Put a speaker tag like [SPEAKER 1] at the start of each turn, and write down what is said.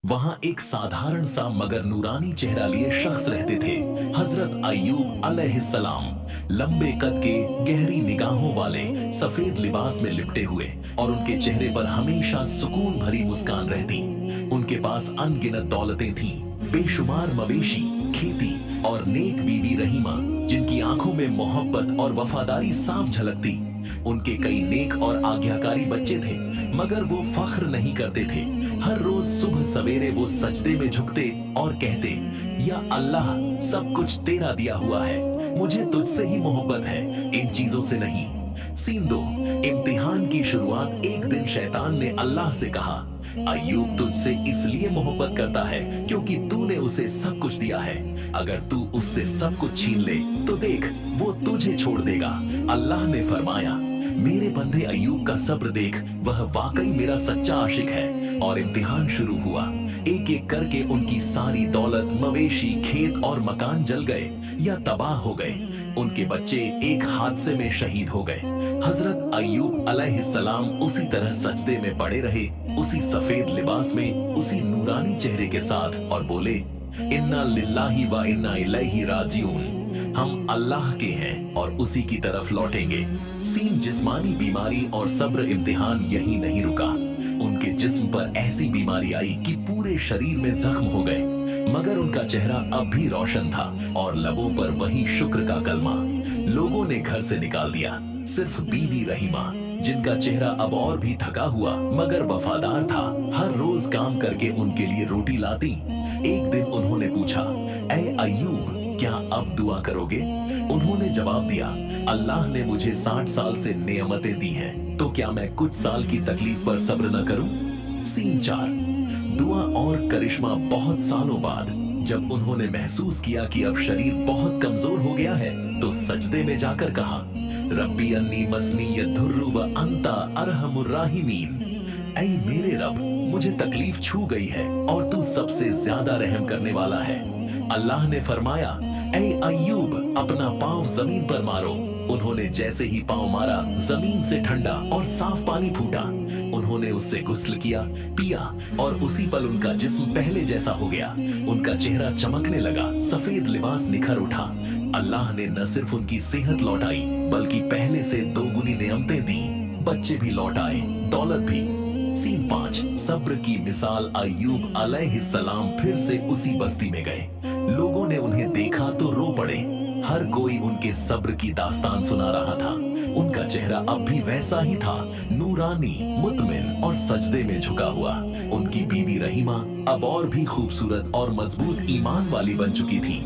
[SPEAKER 1] वहाँ एक साधारण सा मगर नूरानी चेहरा लिए शख्स रहते थे, हजरत अय्यूब अलैहिस्सलाम। लंबे कद के, गहरी निगाहों वाले, सफेद लिबास में लिपटे हुए, और उनके चेहरे पर हमेशा सुकून भरी मुस्कान रहती। उनके पास अनगिनत दौलतें थीं, बेशुमार मवेशी, खेती और नेक बीवी रहीमा, जिनकी आंखों में मोहब्बत और वफादारी साफ झलकती। उनके कई नेक और आज्ञाकारी बच्चे थे, मगर वो फख्र नहीं करते थे। हर रोज सुबह सवेरे वो सजदे में झुकते और कहते, या अल्लाह, सब कुछ तेरा दिया हुआ है, मुझे तुझसे ही मोहब्बत है, इन चीजों से नहीं। सीन 2, इम्तिहान की शुरुआत। एक दिन शैतान ने अल्लाह से कहा, अय्यूब तुझसे इसलिए मोहब्बत करता है क्योंकि तूने उसे सब कुछ दिया है। अगर तू उससे सब कुछ छीन ले तो देख, वो तुझे छोड़ देगा। अल्लाह ने फरमाया, मेरे बंदे अय्यूब का सब्र देख, वह वाकई मेरा सच्चा आशिक है। और इम्तिहान शुरू हुआ। एक एक करके उनकी सारी दौलत, मवेशी, खेत और मकान जल गए या तबाह हो गए। उनके बच्चे एक हादसे में शहीद हो गए। हजरत अय्यूब अलैहिस्सलाम उसी तरह सजदे में पड़े रहे, उसी सफेद लिबास में, उसी नूरानी चेहरे के साथ, और बोले, इन्ना लिल्लाहि व इन्ना इलैहि राजिऊन। हम अल्लाह के हैं और उसी की तरफ लौटेंगे। सीन जिस्मानी बीमारी और सब्र इम्तिहान यही नहीं रुका। उनके जिस्म पर ऐसी बीमारी आई कि पूरे शरीर में जख्म हो गए, मगर उनका चेहरा अब भी रोशन था और लबों पर वही शुक्र का कलमा। लोगों ने घर से निकाल दिया, सिर्फ बीवी रहीमा, जिनका चेहरा अब और भी थका हुआ मगर वफादार था, हर रोज काम करके उनके लिए रोटी लाती। एक दिन उन्होंने पूछा, ऐ अय्यूब, क्या अब दुआ करोगे? उन्होंने जवाब दिया, अल्लाह ने मुझे 60 साल से नेमतें दी हैं, तो क्या मैं कुछ साल की तकलीफ पर सब्र न करूं? सीन 4, दुआ और करिश्मा। बहुत सालों बाद जब उन्होंने महसूस किया कि अब शरीर बहुत कमजोर हो गया है, तो सजदे में जाकर कहा, रब्बी अन्नी मसनी यद्दुर्रु व अंता अरहमुर राहिमीन। ऐ मेरे रब, मुझे तकलीफ छू गई है और तू सबसे ज्यादा रहम करने वाला है। अल्लाह ने फरमाया, ऐ अय्यूब, अपना पांव जमीन पर मारो। उन्होंने जैसे ही पांव मारा, जमीन से ठंडा और साफ पानी फूटा। उन्होंने उससे गुस्ल किया, पिया, और उसी पल उनका जिस्म पहले जैसा हो गया। उनका चेहरा चमकने लगा, सफेद लिबास निखर उठा। अल्लाह ने न सिर्फ उनकी सेहत लौटाई, बल्कि पहले से दोगुनी नेमतें दी। बच्चे भी लौट आए, दौलत भी। सीन 5, सब्र की मिसाल। अय्यूब अलैहिस्सलाम फिर से उसी बस्ती में गए। लोगों ने उन्हें देखा तो रो पड़े। हर कोई उनके सब्र की दास्तान सुना रहा था। उनका चेहरा अब भी वैसा ही था, नूरानी, मुतमिन और सजदे में झुका हुआ। उनकी बीवी रहीमा अब और भी खूबसूरत और मजबूत ईमान वाली बन चुकी थी।